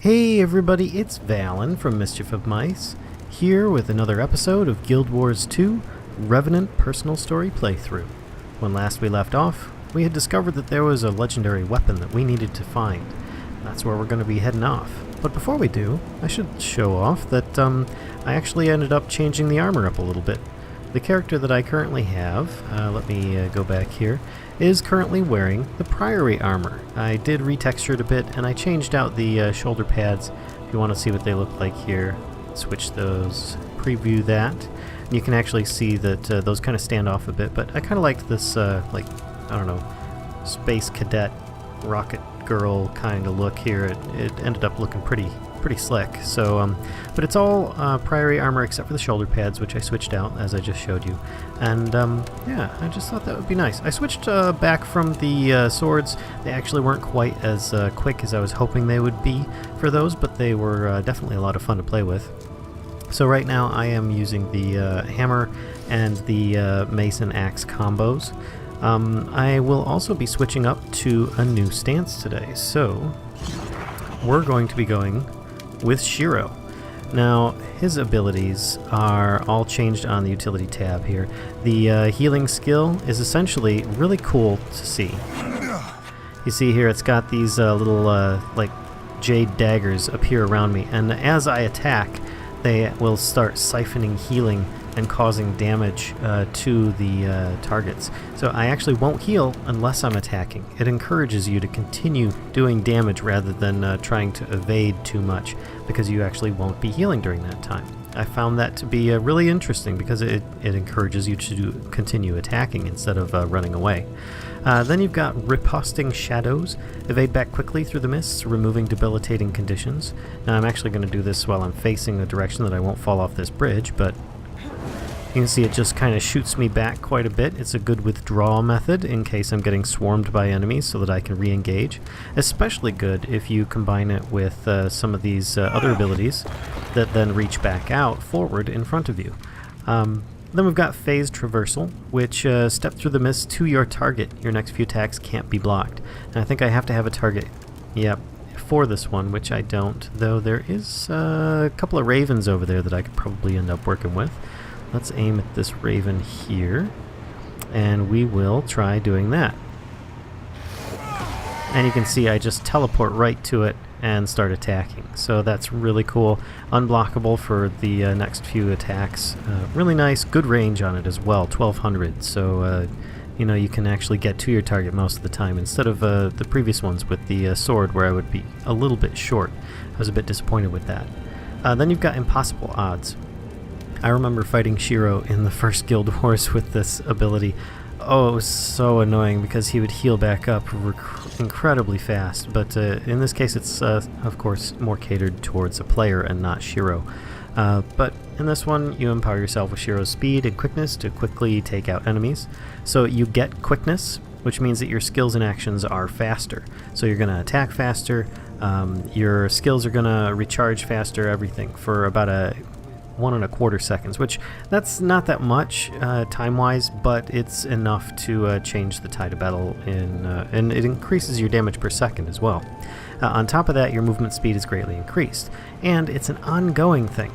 Hey everybody, it's Vallen from Mischief of Mice, here with another episode of Guild Wars 2 Revenant Personal Story Playthrough. When last we left off, we had discovered that there was a legendary weapon that we needed to find. That's where we're going to be heading off. But before we do, I should show off that I actually ended up changing the armor up a little bit. The character that I currently have, let me go back here, is currently wearing the Priory armor. I did retexture it a bit, and I changed out the shoulder pads. If you want to see what they look like here, switch those, preview that. And you can actually see that those kind of stand off a bit, but I kind of liked this, I don't know, space cadet, rocket girl kind of look here. It ended up looking pretty slick. So, but it's all Priory armor except for the shoulder pads, which I switched out as I just showed you. And yeah, I just thought that would be nice. I switched back from the swords. They actually weren't quite as quick as I was hoping they would be for those, but they were definitely a lot of fun to play with. So right now I am using the hammer and the mace and axe combos. I will also be switching up to a new stance today. So we're going to be going with Shiro. Now, his abilities are all changed on the utility tab here. The healing skill is essentially really cool to see. You see here it's got these little like jade daggers appear around me, and as I attack they will start siphoning healing and causing damage to the targets. So I actually won't heal unless I'm attacking. It encourages you to continue doing damage rather than trying to evade too much, because you actually won't be healing during that time. I found that to be really interesting because it encourages you to continue attacking instead of running away. Then you've got Riposting Shadows. Evade back quickly through the mists, removing debilitating conditions. Now I'm actually going to do this while I'm facing a direction that I won't fall off this bridge, but you can see it just kind of shoots me back quite a bit. It's a good withdrawal method in case I'm getting swarmed by enemies so that I can re-engage. Especially good if you combine it with some of these other abilities that then reach back out forward in front of you. Then we've got Phased Traversal, which step through the mist to your target. Your next few attacks can't be blocked. And I think I have to have a target, yep, for this one, which I don't, though there is a couple of ravens over there that I could probably end up working with. Let's aim at this raven here, and we will try doing that. And you can see I just teleport right to it and start attacking. So that's really cool. Unblockable for the next few attacks. Really nice, good range on it as well, 1200. So you know, you can actually get to your target most of the time instead of the previous ones with the sword where I would be a little bit short. I was a bit disappointed with that. Then you've got Impossible Odds. I remember fighting Shiro in the first Guild Wars with this ability. Oh, it was so annoying because he would heal back up incredibly fast, but in this case it's, of course, more catered towards a player and not Shiro. But in this one, you empower yourself with Shiro's speed and quickness to quickly take out enemies. So you get quickness, which means that your skills and actions are faster. So you're going to attack faster, your skills are going to recharge faster, everything, for about a 1.25 seconds, which that's not that much time-wise, but it's enough to change the tide of battle and it increases your damage per second as well. On top of that, your movement speed is greatly increased, and it's an ongoing thing.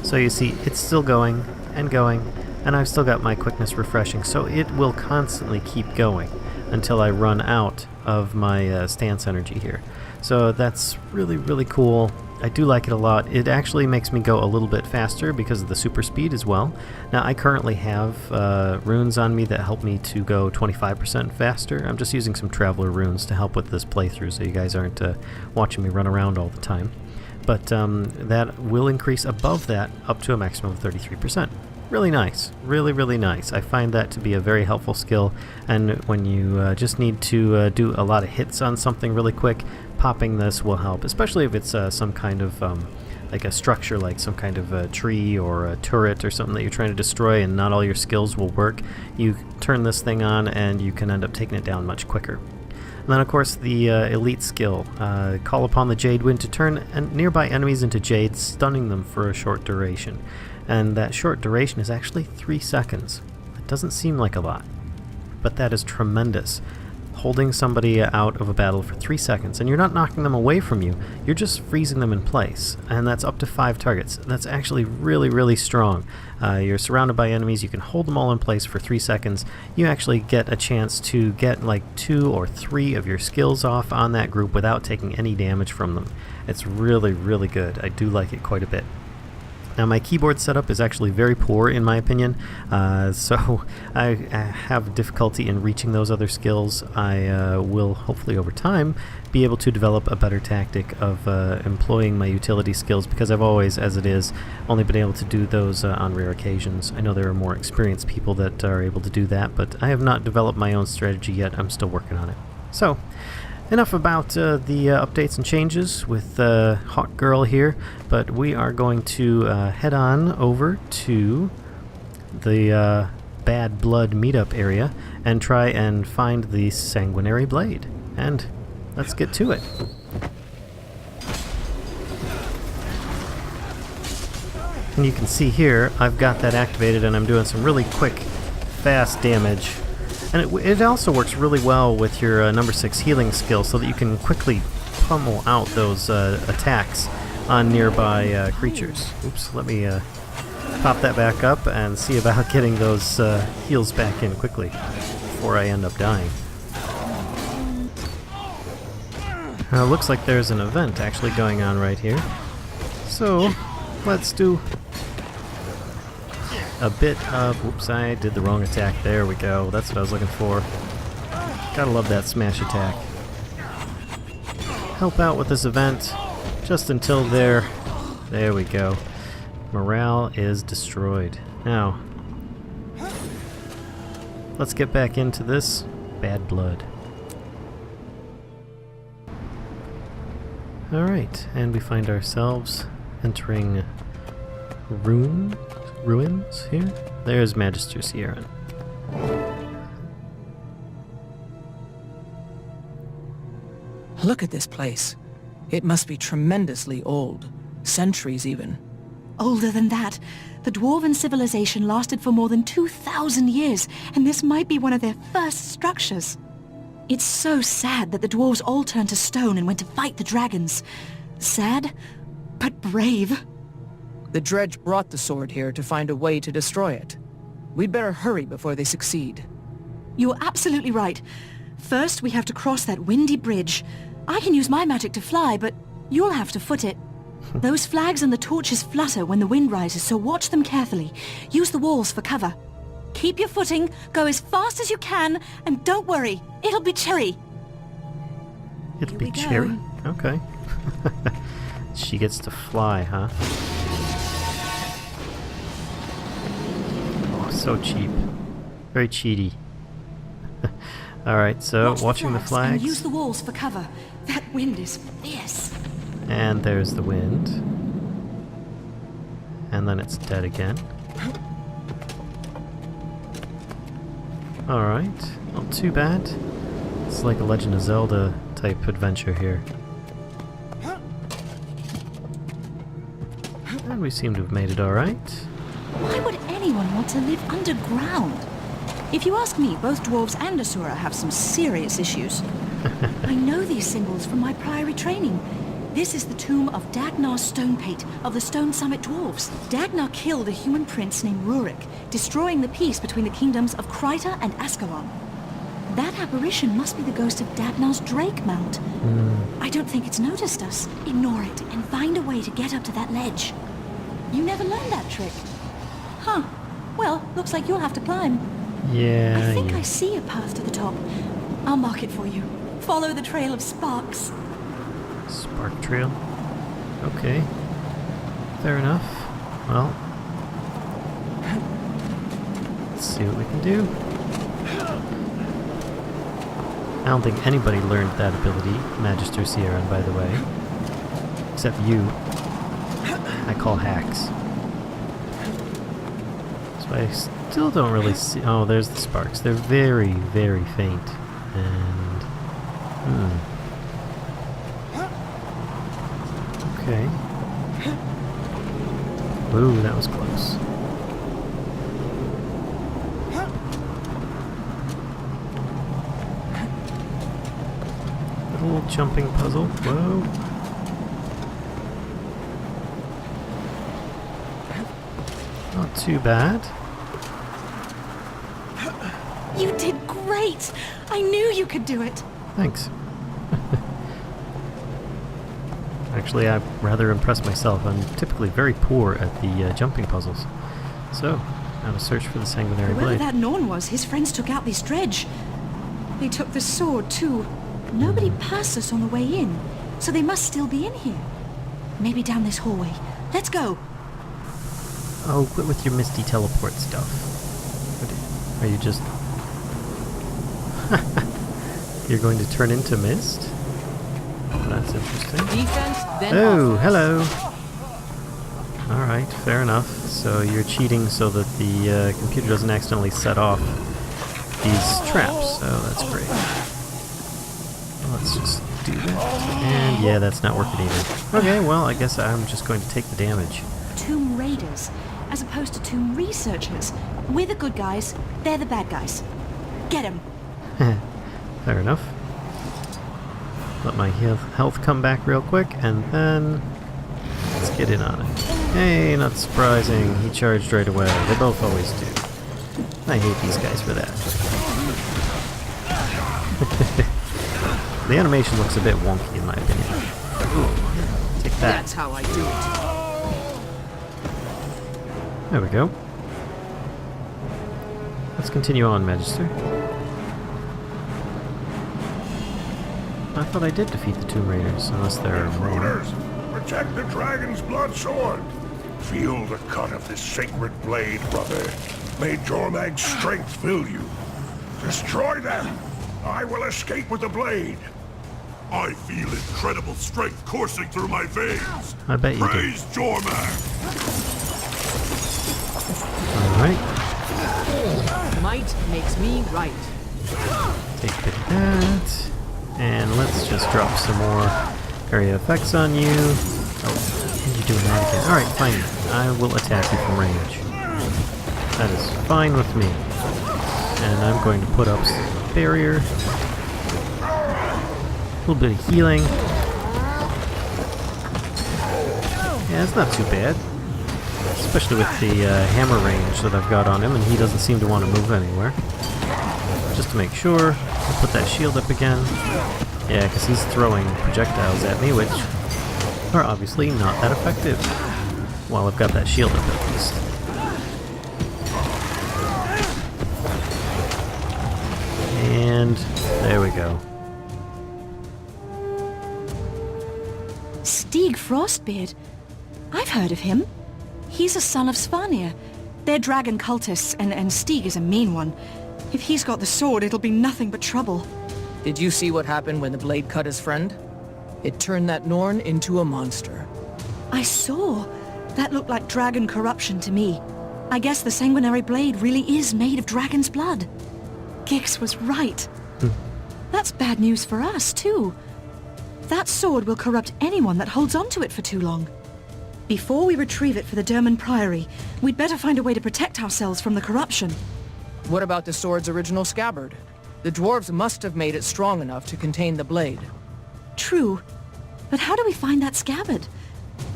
So you see, it's still going, and I've still got my quickness refreshing, so it will constantly keep going until I run out of my stance energy here. So that's really cool. I do like it a lot. It actually makes me go a little bit faster because of the super speed as well. Now I currently have runes on me that help me to go 25% faster. I'm just using some Traveler runes to help with this playthrough so you guys aren't watching me run around all the time. But that will increase above that up to a maximum of 33%. Really nice. Really nice. I find that to be a very helpful skill, and when you just need to do a lot of hits on something really quick, popping this will help, especially if it's some kind of like a structure, like some kind of a tree or a turret or something that you're trying to destroy and not all your skills will work. You turn this thing on and you can end up taking it down much quicker. And then of course the elite skill, call upon the Jade Wind to turn nearby enemies into jade, stunning them for a short duration. And that short duration is actually 3 seconds. It doesn't seem like a lot, but that is tremendous. holding somebody out of a battle for 3 seconds, and you're not knocking them away from you, you're just freezing them in place, and that's up to 5 targets. That's actually really, really strong. You're surrounded by enemies, you can hold them all in place for 3 seconds. You actually get a chance to get like 2 or 3 of your skills off on that group without taking any damage from them. It's really, really good. I do like it quite a bit. Now my keyboard setup is actually very poor in my opinion, so I have difficulty in reaching those other skills. I will hopefully over time be able to develop a better tactic of employing my utility skills, because I've always, as it is, only been able to do those on rare occasions. I know there are more experienced people that are able to do that, but I have not developed my own strategy yet. I'm still working on it. So, enough about the updates and changes with Hawk Girl here, but we are going to head on over to the Bad Blood meetup area and try and find the Sanguinary Blade. And let's get to it. And you can see here, I've got that activated and I'm doing some really quick, fast damage. And it also works really well with your number 6 healing skill, so that you can quickly pummel out those attacks on nearby creatures. Oops, let me pop that back up and see about getting those heals back in quickly before I end up dying. Looks like there's an event actually going on right here. So, let's do a bit of... Whoops, I did the wrong attack. There we go. That's what I was looking for. Gotta love that smash attack. Help out with this event just until there we go. Morale is destroyed. Now, let's get back into this Bad Blood. Alright, and we find ourselves entering ruins here. There's Magister Sierra. Look at this place. It must be tremendously old. Centuries even. Older than that. The Dwarven civilization lasted for more than 2,000 years, and this might be one of their first structures. It's so sad that the dwarves all turned to stone and went to fight the dragons. Sad, but brave. The dredge brought the sword here to find a way to destroy it. We'd better hurry before they succeed. You're absolutely right. First, we have to cross that windy bridge. I can use my magic to fly, but you'll have to foot it. Those flags and the torches flutter when the wind rises, so watch them carefully. Use the walls for cover. Keep your footing, go as fast as you can, and don't worry, it'll be cherry. It'll be cherry? Okay. She gets to fly, huh? Oh, so cheap. Very cheaty. Alright, so watching the flags. And use the walls for cover. That wind is fierce. And there's the wind. And then it's dead again. Alright, not too bad. It's like a Legend of Zelda type adventure here. And we seem to have made it alright. Why would anyone want to live underground? If you ask me, both dwarves and Asura have some serious issues. I know these symbols from my prior training. This is the tomb of Dagnar's Stonepate of the Stone Summit Dwarves. Dagnar killed a human prince named Rurik, destroying the peace between the kingdoms of Kryta and Ascalon. That apparition must be the ghost of Dagnar's Drake Mount. I don't think it's noticed us. Ignore it and find a way to get up to that ledge. You never learned that trick. Huh. Well, looks like you'll have to climb. Yeah. I think I see a path to the top. I'll mark it for you. Follow the trail of sparks. Spark trail? Okay. Fair enough. Well, let's see what we can do. I don't think anybody learned that ability, Magister Sierra, by the way. Except you. I call hacks. So I still don't really see... Oh, there's the sparks. They're very, very faint. And... Okay. Ooh, that was close. jumping puzzle. Whoa. Not too bad. You did great! I knew you could do it! Thanks. Actually, I'm rather impressed myself. I'm typically very poor at the jumping puzzles. So, now to search for the sanguinary Whoever blade. that Norn was, his friends took out this dredge. They took the sword, too. Nobody passed us on the way in, so they must still be in here. Maybe down this hallway. Let's go! Oh, quit with your misty teleport stuff. Are you just... You're going to turn into mist? That's interesting. Defense, then Oh, offense. hello! Alright, fair enough. So you're cheating so that the computer doesn't accidentally set off these traps. Oh, that's great. Well, let's just do that. And yeah, that's not working either. Okay, well, I guess I'm just going to take the damage. Tomb Raiders, as opposed to Tomb Researchers. We're the good guys, they're the bad guys. Get him! Fair enough. Let my health come back real quick, and then let's get in on it. Hey, not surprising. He charged right away. They both always do. I hate these guys for that. The animation looks a bit wonky in my opinion. Ooh, take that. That's how I do it. There we go. Let's continue on, Magister. I thought I did defeat the Tomb Raiders, unless there are more. Intruders, protect the dragon's blood sword. Feel the cut of this sacred blade, brother. May Jormag's strength fill you. Destroy them. I will escape with the blade. I feel incredible strength coursing through my veins. I bet you do. Praise Jormag. Alright, Might makes me right. take a bit of that. And let's just drop some more area effects on you. Oh, you're doing that again. Alright, fine. I will attack you from range. That is fine with me. And I'm going to put up some barrier. A little bit of healing. Yeah, it's not too bad. Especially with the hammer range that I've got on him, and he doesn't seem to want to move anywhere. Just to make sure, I'll put that shield up again. Yeah, because he's throwing projectiles at me, which are obviously not that effective. Well, I've got that shield up at least. And there we go. Stieg Frostbeard. I've heard of him. He's a son of Svanir. They're dragon cultists, and Stieg is a mean one. If he's got the sword, it'll be nothing but trouble. Did you see what happened when the blade cut his friend? It turned that Norn into a monster. I saw. That looked like dragon corruption to me. I guess the sanguinary blade really is made of dragon's blood. Gix was right. That's bad news for us, too. That sword will corrupt anyone that holds onto it for too long. Before we retrieve it for the Derman Priory, we'd better find a way to protect ourselves from the corruption. What about the sword's original scabbard? The dwarves must have made it strong enough to contain the blade. True. But how do we find that scabbard?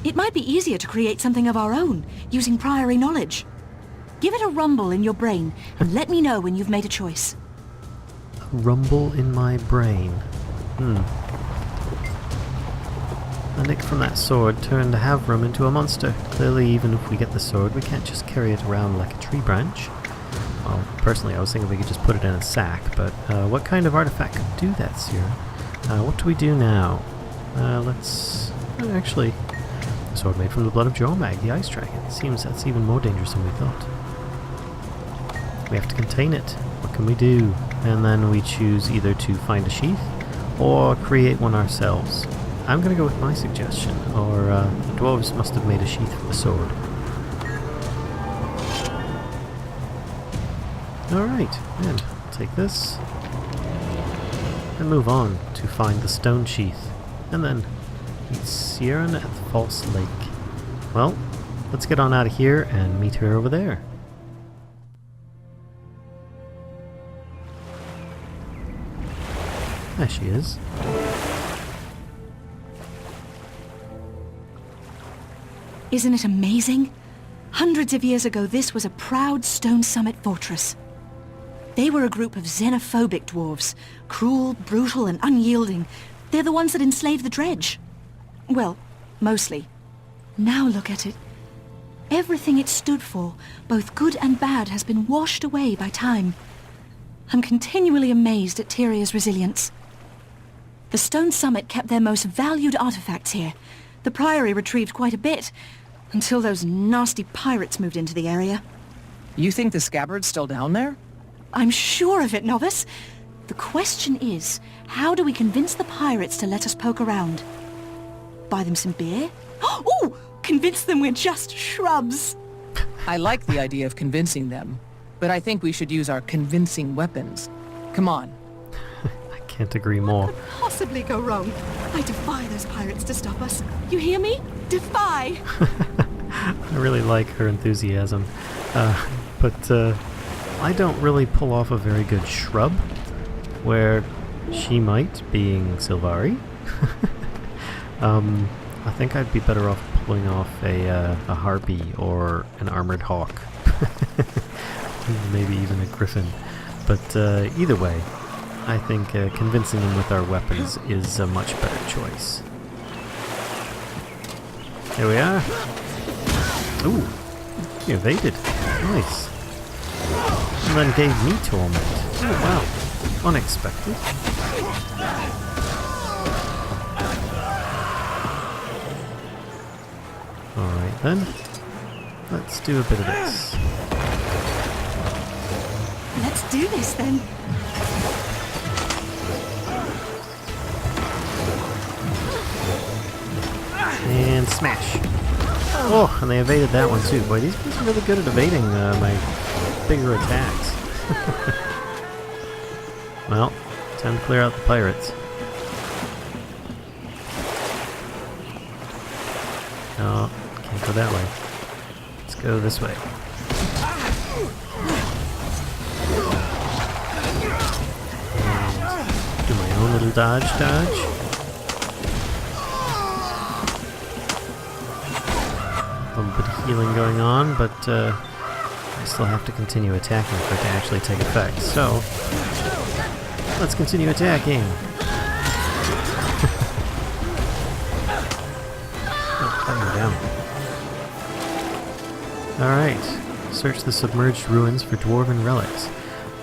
It might be easier to create something of our own, using Priory knowledge. Give it a rumble in your brain, and let me know when you've made a choice. A rumble in my brain. The nick from that sword turned Havram into a monster. Clearly, even if we get the sword, we can't just carry it around like a tree branch. Well, personally, I was thinking we could just put it in a sack, but what kind of artifact could do that, Sierra? What do we do now? Let's... actually, a sword made from the blood of Jormag, the ice dragon. Seems that's even more dangerous than we thought. We have to contain it. What can we do? And then we choose either to find a sheath or create one ourselves. I'm going to go with my suggestion, or the dwarves must have made a sheath for the sword. Alright, and I'll take this and move on to find the stone sheath, and then meet Sierra at the False Lake. Well, let's get on out of here and meet her over there. There she is. Isn't it amazing? Hundreds of years ago, this was a proud stone summit fortress. They were a group of xenophobic dwarves. Cruel, brutal, and unyielding. They're the ones that enslaved the dredge. Well, mostly. Now look at it. Everything it stood for, both good and bad, has been washed away by time. I'm continually amazed at Tyria's resilience. The stone summit kept their most valued artifacts here. The Priory retrieved quite a bit, until those nasty pirates moved into the area. You think the scabbard's still down there? I'm sure of it, novice. The question is, how do we convince the pirates to let us poke around? Buy them some beer? Oh! Convince them we're just shrubs! I like the idea of convincing them, but I think we should use our convincing weapons. Come on. I can't agree more. What could possibly go wrong? I defy those pirates to stop us. You hear me? Defy! I really like her enthusiasm. But I don't really pull off a very good shrub, where she might, being Sylvari. I think I'd be better off pulling off a harpy or an armored hawk. Maybe even a griffin. But either way, I think convincing them with our weapons is a much better choice. Here we are. Ooh, he evaded. Nice. And then gave me torment. Oh wow, unexpected. Alright then, let's do a bit of this. Let's do this then. And smash. Oh, and they evaded that one too. Boy, these guys are really good at evading my bigger attacks. Well, time to clear out the pirates. No, can't go that way. Let's go this way. And do my own little dodge. A little bit of healing going on, but I still have to continue attacking for it to actually take effect. So, let's continue attacking. Down. Alright, search the submerged ruins for dwarven relics.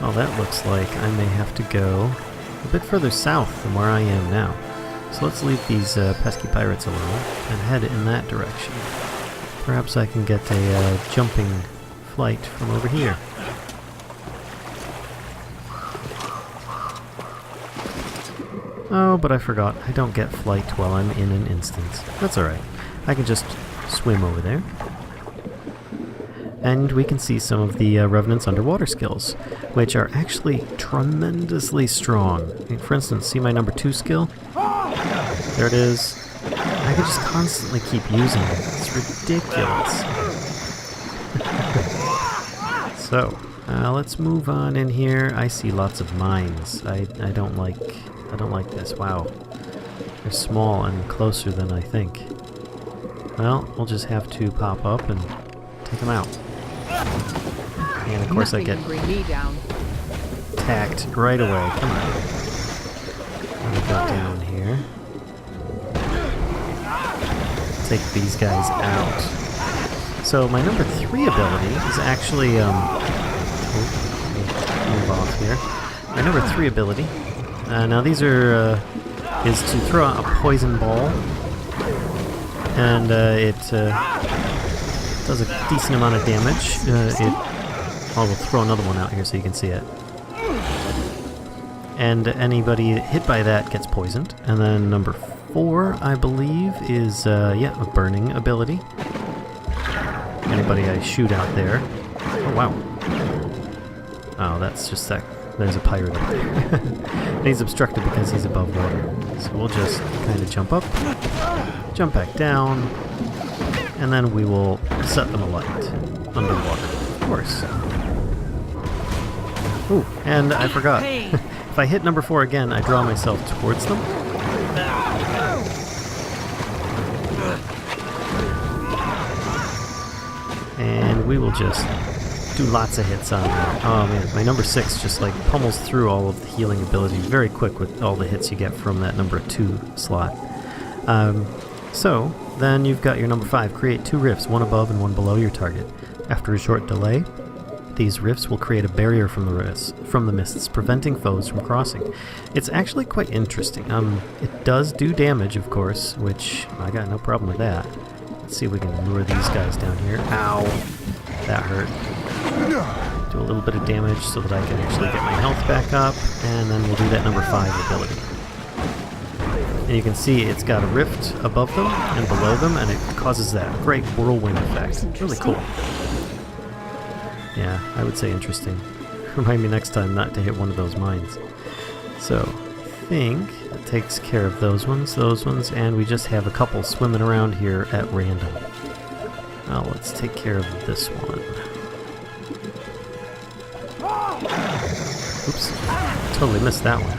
Well, that looks like I may have to go a bit further south than where I am now. So let's leave these pesky pirates alone and head in that direction. Perhaps I can get a jumping flight from over here. Oh, but I forgot. I don't get flight while I'm in an instance. That's alright. I can just swim over there. And we can see some of the Revenant's underwater skills, which are actually tremendously strong. For instance, see my number 2 skill? There it is. I can just constantly keep using it. It's ridiculous. So, let's move on in here. I see lots of mines. I don't like this. Wow. They're small and closer than I think. Well, we'll just have to pop up and take them out. And of course I get attacked right away. Come on. Let me go down here. Take these guys out. So my number 3 ability is actually move off here. My number 3 ability. Now these are is to throw out a poison ball. And it does a decent amount of damage. I will throw another one out here so you can see it. And anybody hit by that gets poisoned. And then number 4, I believe, is a burning ability. Anybody I shoot out there. Oh wow. Oh, that's just that. There's a pirate up there. And he's obstructed because he's above water. So we'll just kind of jump up. Jump back down, and then we will set them alight underwater, of course. Ooh, and I forgot. If I hit number 4 again, I draw myself towards them. we will just do lots of hits on that. Oh man, my number 6 just like pummels through all of the healing abilities very quick with all the hits you get from that number 2 slot. So, then you've got your number 5, create 2 rifts, one above and one below your target. After a short delay, these rifts will create a barrier from the mists, preventing foes from crossing. It's actually quite interesting. It does do damage, of course, which I got no problem with that. Let's see if we can lure these guys down here. Ow! That hurt. Do a little bit of damage so that I can actually get my health back up, and then we'll do that number 5 ability. And you can see it's got a rift above them and below them, and it causes that great whirlwind effect. Really cool. Yeah, I would say interesting. Remind me next time not to hit one of those mines. So, I think that takes care of those ones, and we just have a couple swimming around here at random. Now let's take care of this one. Oops, totally missed that one.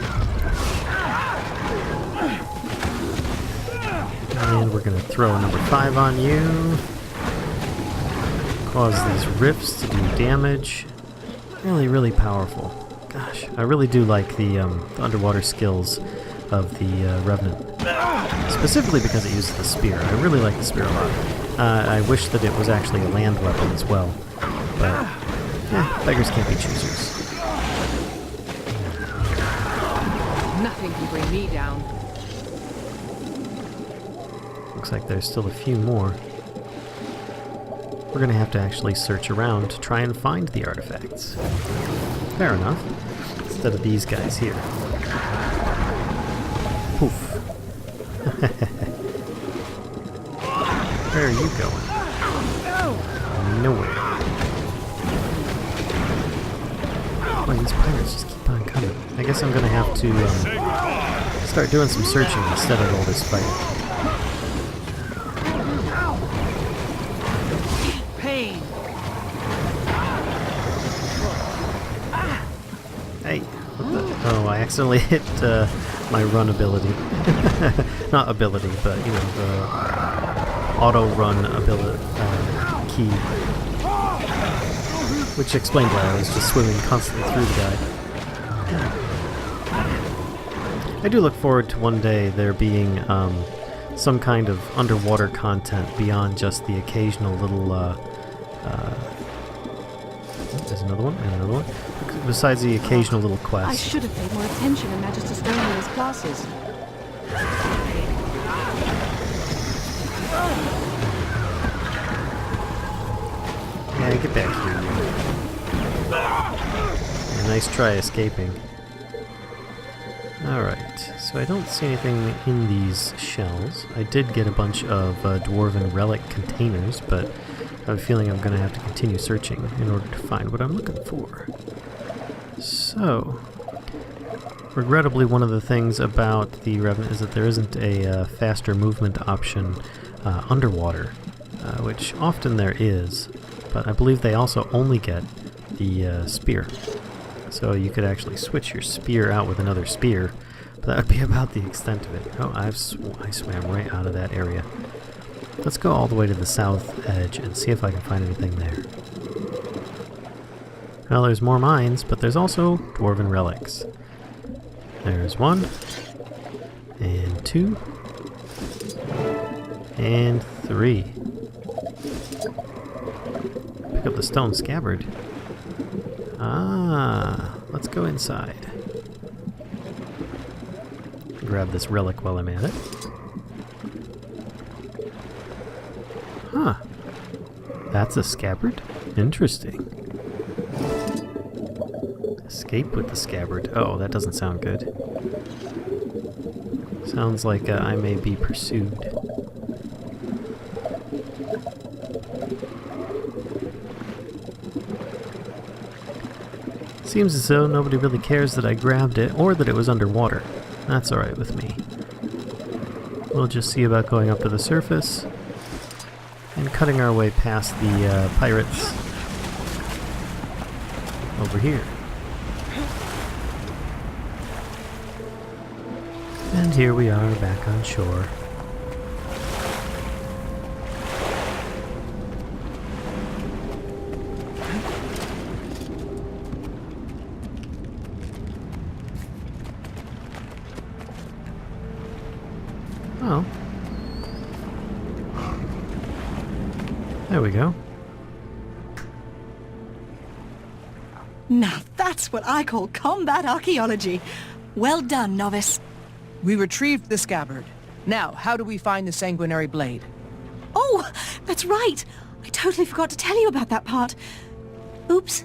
And we're going to throw a number 5 on you. Cause these rifts to do damage. Really, really powerful. Gosh, I really do like the underwater skills of the Revenant. Specifically because it uses the spear. I really like the spear a lot. I wish that it was actually a land weapon as well. But, beggars can't be choosers. Nothing can bring me down. Looks like there's still a few more. We're going to have to actually search around to try and find the artifacts. Fair enough. Instead of these guys here. Poof. Where are you going? Nowhere. Boy, these pirates just keep on coming. I guess I'm going to have to start doing some searching instead of all this fighting. Hey, what the? Oh, I accidentally hit my run ability. Not ability, but, you know, the auto-run ability key. Which explained why I was just swimming constantly through the guy. I do look forward to one day there being some kind of underwater content beyond just the occasional little there's another one, and another one. Besides the occasional little quest. I should have paid more attention in Magister Stonewall's classes. Yeah, get back here. Yeah, nice try escaping. Alright, so I don't see anything in these shells. I did get a bunch of dwarven relic containers, but I have a feeling I'm going to have to continue searching in order to find what I'm looking for. So, regrettably, one of the things about the Revenant is that there isn't a faster movement option underwater, which often there is, but I believe they also only get the spear. So you could actually switch your spear out with another spear, but that would be about the extent of it. Oh, I swam right out of that area. Let's go all the way to the south edge and see if I can find anything there. Well, there's more mines, but there's also dwarven relics. There's 1, and 2, and 3. Pick up the stone scabbard. Ah, let's go inside. Grab this relic while I'm at it. Huh. That's a scabbard? Interesting. Escape with the scabbard. Oh, that doesn't sound good. Sounds like I may be pursued. Seems as though nobody really cares that I grabbed it or that it was underwater. That's alright with me. We'll just see about going up to the surface and cutting our way past the pirates over here. And here we are back on shore. There we go. Now that's what I call combat archaeology. Well done, novice. We retrieved the scabbard. Now, how do we find the sanguinary blade? Oh, that's right. I totally forgot to tell you about that part. Oops.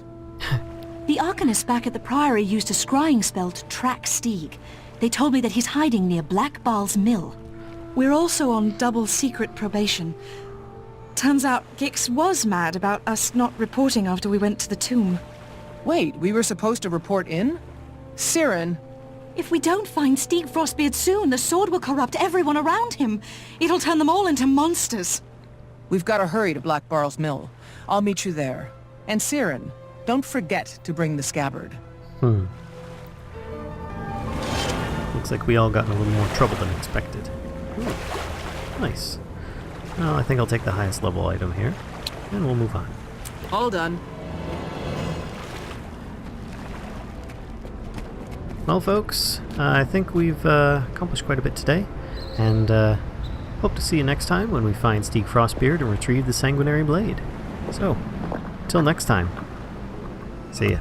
The Arcanist back at the Priory used a scrying spell to track Stieg. They told me that he's hiding near Black Baal's mill. We're also on double secret probation. Turns out Gix was mad about us not reporting after we went to the tomb. Wait, we were supposed to report in? Siren, If we don't find Stieg Frostbeard soon, the sword will corrupt everyone around him. It'll turn them all into monsters. we've got to hurry to Black Baal's mill. I'll meet you there. And Siren, don't forget to bring the scabbard. Looks like we all got in a little more trouble than expected. Ooh, nice. Well, I think I'll take the highest level item here, and we'll move on. All done. Well, folks, I think we've accomplished quite a bit today, and hope to see you next time when we find Stieg Frostbeard and retrieve the Sanguinary Blade. So, till next time, see ya.